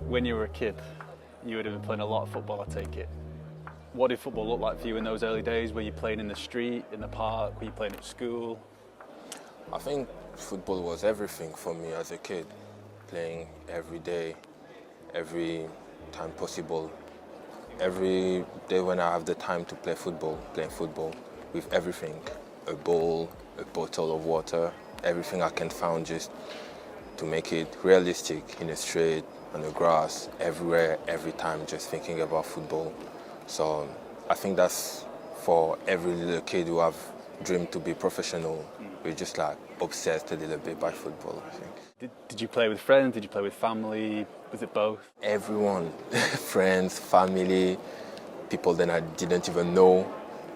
When you were a kid, you would have been playing a lot of football, I take it. What did football look like for you in those early days? Were you playing in the street, in the park? Were you playing at school? I think football was everything for me as a kid, playing every day, every time possible. Every day when I have the time to play football, playing football with everything, a ball, a bottle of water, everything I can find just to make it realistic in the street, on the grass, everywhere, every time, just thinking about football. So I think that's for every little kid who have dreamed to be professional. We're just like obsessed a little bit by football, I think. Did you play with friends? Did you play with family? Was it both? Everyone, friends, family, people that I didn't even know,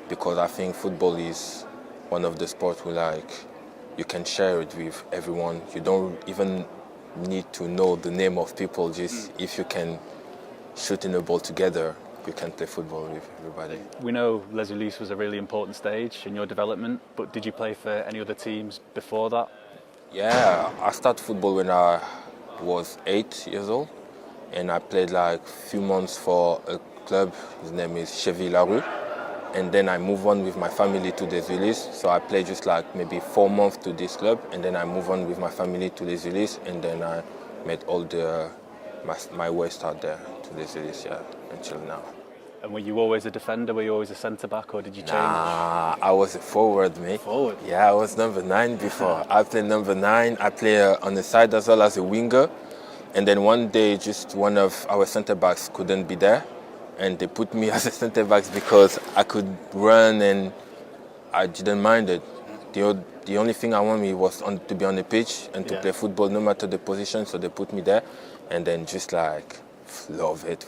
because I think football is one of the sports where you can share it with everyone. You don't even need to know the name of people, just if you can shoot in a ball together, you can play football with everybody. We know Les Ulis was a really important stage in your development, but did you play for any other teams before that? Yeah, I started football when I was 8 years old, and I played like a few months for a club. His name is Chevy-Larue. And then I moved on with my family to Les Ulis. So I played just like maybe 4 months to this club, and then I moved on with my family to Les Ulis, and then I made all my way start there to Les Ulis, yeah, until now. And were you always a defender? Were you always a centre-back, or did you change? Nah, I was a forward, mate. Forward? Yeah, I was number 9 before. I played number 9. I play on the side as well as a winger. And then one day, just one of our centre-backs couldn't be there, and they put me as a centre-back because I could run and I didn't mind it. The only thing I wanted was to be on the pitch and to play football, no matter the position. So they put me there, and then just like love it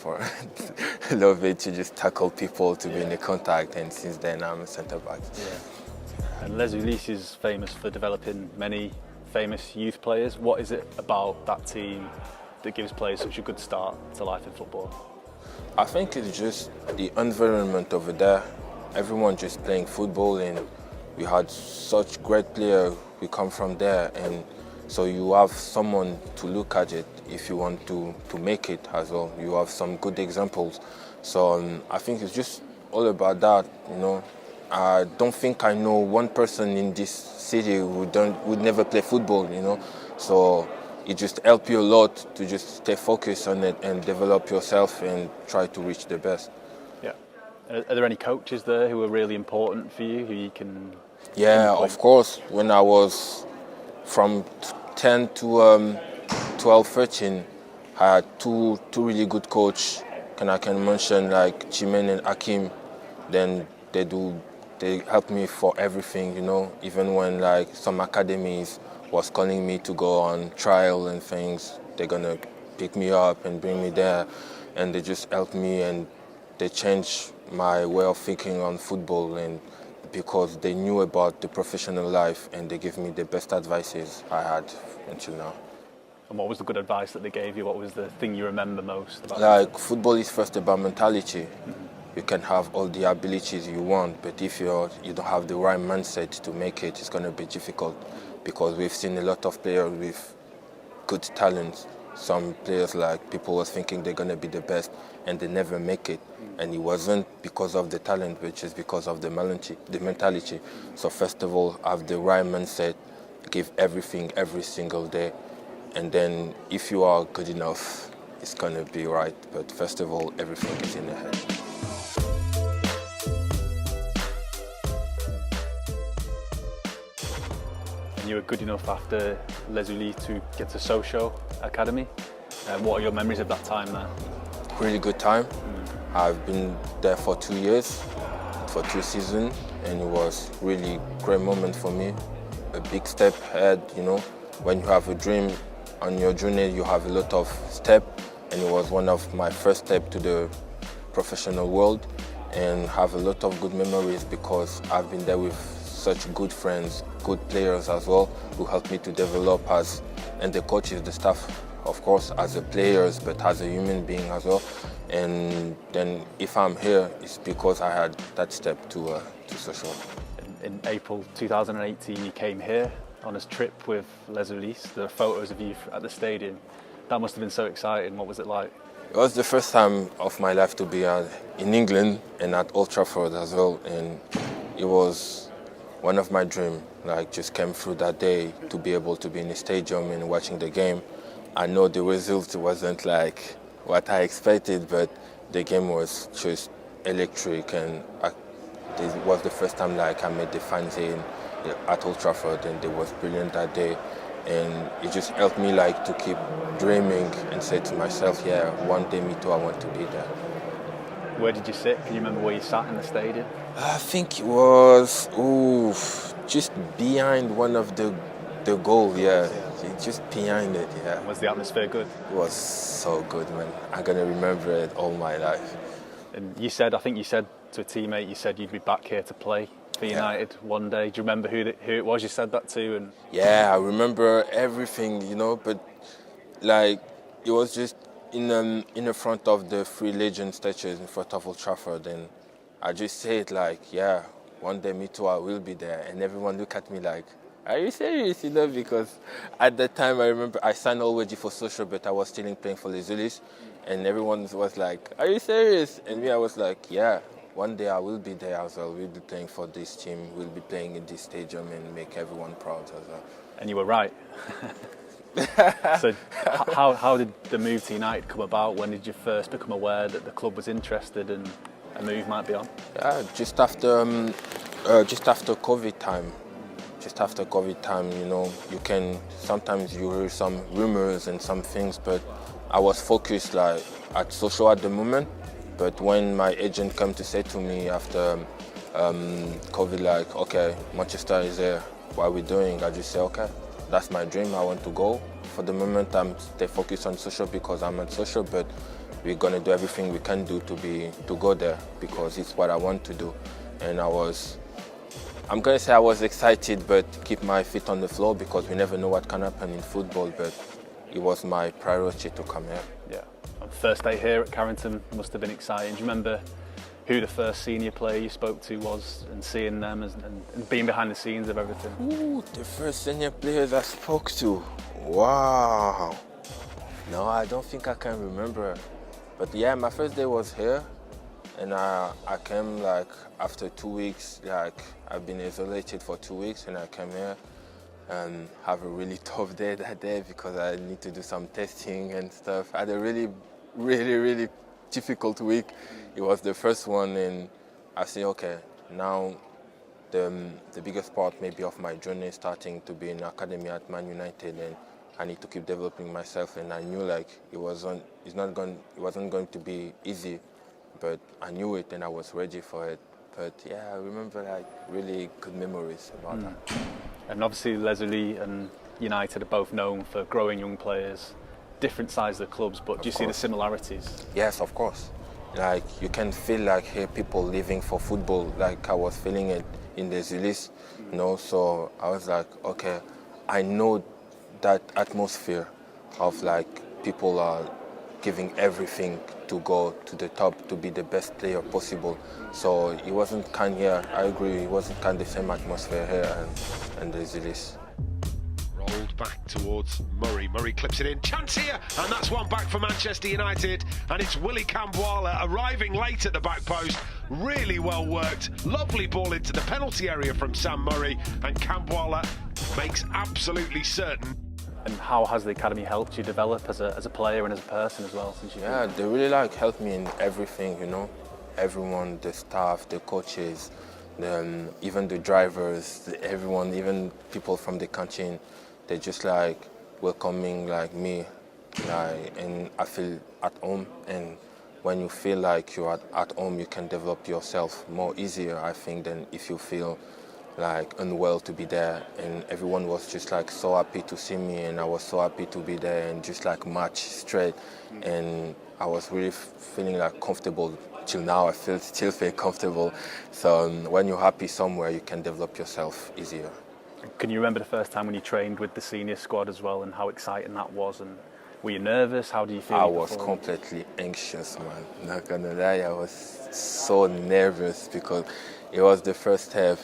to just tackle people, to be in the contact, and since then I'm a centre-back. Yeah. And Les Ulis is famous for developing many famous youth players. What is it about that team that gives players such a good start to life in football? I think it's just the environment over there. Everyone just playing football, and we had such great players. We come from there, and so you have someone to look at it if you want to make it as well. You have some good examples. So I think it's just all about that, you know. I don't think I know one person in this city who would never play football, you know. So it just helps you a lot to just stay focused on it and develop yourself and try to reach the best. Yeah. Are there any coaches there who are really important for you, who you can... Yeah, of course. When I was from 10 to 12, 13, I had two really good coaches. I can mention like Chimen and Hakim. Then they help me for everything, you know. Even when like some academies was calling me to go on trial and things, they're gonna pick me up and bring me there, and they just help me, and they changed my way of thinking on football, and because they knew about the professional life, and they gave me the best advices I had until now. And what was the good advice that they gave you? What was the thing you remember most about Like, football is first about mentality. You can have all the abilities you want, but if you don't have the right mindset to make it, it's going to be difficult, because we've seen a lot of players with good talents. Some players, like, people were thinking they're going to be the best, and they never make it. And it wasn't because of the talent, but just because of the mentality. So first of all, have the right mindset, give everything every single day, and then if you are good enough, it's going to be right. But first of all, everything is in the head. You were good enough after Les Ulis to get to Sochaux Academy. What are your memories of that time there? Really good time. I've been there for 2 years, for 2 seasons, and it was really great moment for me. A big step ahead, you know. When you have a dream on your journey, you have a lot of steps, and it was one of my first steps to the professional world, and have a lot of good memories because I've been there with such good friends, good players as well, who helped me to develop and the coaches, the staff, of course, as a players, but as a human being as well. And then if I'm here, it's because I had that step to Sochaux. In April 2018, you came here on a trip with Les Ulis. There are photos of you at the stadium. That must have been so exciting. What was it like? It was the first time of my life to be in England and at Old Trafford as well, and it was one of my dreams. Like, just came through that day to be able to be in the stadium and watching the game. I know the result wasn't like what I expected, but the game was just electric, and this was the first time like I met the fans at Old Trafford, and it was brilliant that day. And it just helped me like to keep dreaming and say to myself, yeah, one day me too, I want to be there. Where did you sit? Can you remember where you sat in the stadium? I think it was just behind one of the goal, yeah. Just behind it, yeah. Was the atmosphere good? It was so good, man. I'm gonna remember it all my life. And I think you said to a teammate, you said you'd be back here to play for United one day. Do you remember who it was you said that to? And yeah, I remember everything, but like it was just in the front of the three legend statues in front of Old Trafford, and I just said like, yeah, one day me too, I will be there, and everyone looked at me like, are you serious? Because at that time I remember I signed already for social, but I was still playing for the Zulus, and everyone was like, are you serious? And me, I was like, yeah. One day I will be there as well. We'll be playing for this team. We'll be playing in this stadium and make everyone proud as well. And you were right. So how did the move to United come about? When did you first become aware that the club was interested and a move might be on? Yeah, just after COVID time. Just after COVID time, you can sometimes you hear some rumors and some things, but I was focused like at social at the moment. But when my agent came to say to me after COVID, like, okay, Manchester is there, what are we doing? I just say, okay, that's my dream, I want to go. For the moment, I'm stay focused on social because I'm at social, but we're gonna do everything we can do to go there because it's what I want to do. And I'm gonna say I was excited, but keep my feet on the floor because we never know what can happen in football, but it was my priority to come here. Yeah. First day here at Carrington must have been exciting. Do you remember who the first senior player you spoke to was and seeing them and being behind the scenes of everything? Ooh, the first senior players I spoke to. Wow. No, I don't think I can remember. But yeah, my first day was here, and I came like after 2 weeks. Like I've been isolated for 2 weeks, and I came here and have a really tough day that day because I need to do some testing and stuff. I had a really difficult week. It was the first one, and I say, okay, now the biggest part maybe of my journey starting to be in academy at Man United, and I need to keep developing myself. And I knew like it wasn't going to be easy, but I knew it and I was ready for it. But yeah, I remember like really good memories about that. And obviously Willy and United are both known for growing young players, different sizes of clubs, but do you see the similarities? Yes, of course. Like you can feel like here people living for football, like I was feeling it in the Zulus, so I was like, okay, I know that atmosphere of like people are giving everything to go to the top to be the best player possible. So it wasn't kind here, I agree, it wasn't kind of the same atmosphere here and the Zulus. Rolled back towards Murray. Murray clips it in. Chance here, and that's one back for Manchester United. And it's Willy Kambwala arriving late at the back post. Really well worked. Lovely ball into the penalty area from Sam Murray. And Kambwala makes absolutely certain. And how has the academy helped you develop as a player and as a person as well? Since yeah, they really helped me in everything, Everyone, the staff, the coaches, even the drivers, everyone, even people from the canteen, they just welcoming me, and I feel at home. And when you feel like you're at home, you can develop yourself more easier, I think, than if you feel unwell to be there. And everyone was just so happy to see me, and I was so happy to be there and just match straight. And I was really feeling comfortable. Till now, I still feel comfortable. So when you're happy somewhere, you can develop yourself easier. Can you remember the first time when you trained with the senior squad as well, and how exciting that was? And were you nervous? How do you feel? I was completely anxious, man. Not gonna lie, I was so nervous because it was the first time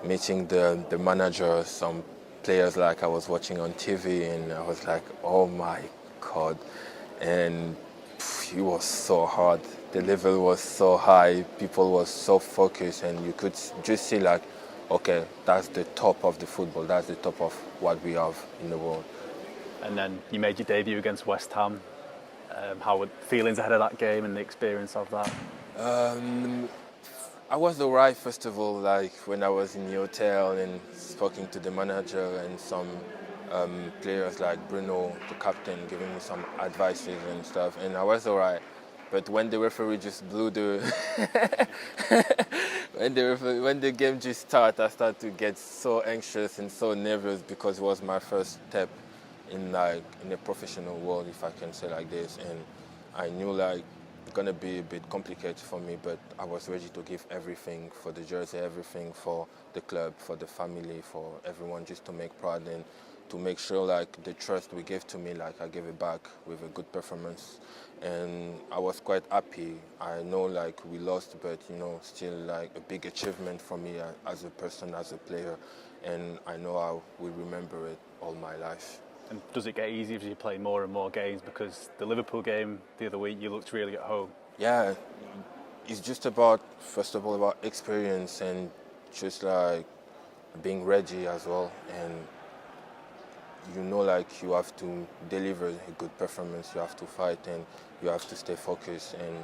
meeting the manager, some players I was watching on TV, and I was like, oh my God. And it was so hard. The level was so high. People were so focused, and you could just see like, okay, that's the top of the football. That's the top of what we have in the world. And then you made your debut against West Ham. How were feelings ahead of that game and the experience of that? I was alright, first of all, like when I was in the hotel and speaking to the manager and some players like Bruno, the captain, giving me some advices and stuff, and I was alright. But when the referee just blew the when the game just started, I started to get so anxious and so nervous because it was my first step in a professional world, if I can say like this, and I knew like it's gonna be a bit complicated for me, but I was ready to give everything for the jersey, everything for the club, for the family, for everyone, just to make proud and to make sure like the trust we gave to me, like I gave it back with a good performance. And I was quite happy. I know like we lost, but still like a big achievement for me as a person, as a player, and I know I will remember it all my life. And does it get easier as you play more and more games? Because the Liverpool game the other week, you looked really at home. Yeah, it's just about, first of all, about experience and just like being ready as well. And like you have to deliver a good performance, you have to fight and you have to stay focused. And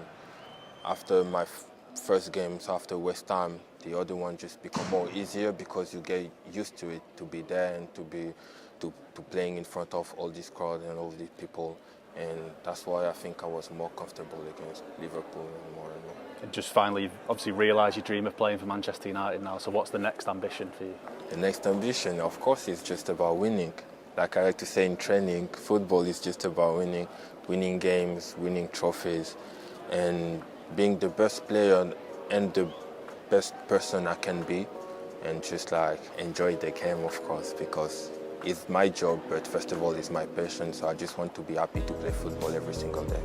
after my first games, after West Ham, the other one just become more easier because you get used to it, to be there and to playing in front of all this crowd and all these people, and that's why I think I was more comfortable against Liverpool and more. And just finally, you've obviously realised you dream of playing for Manchester United now, so what's the next ambition for you? The next ambition, of course, is just about winning. Like I like to say in training, football is just about winning games, winning trophies, and being the best player and the best person I can be, and just like enjoy the game, of course, because it's my job, but first of all, it's my passion, so I just want to be happy to play football every single day.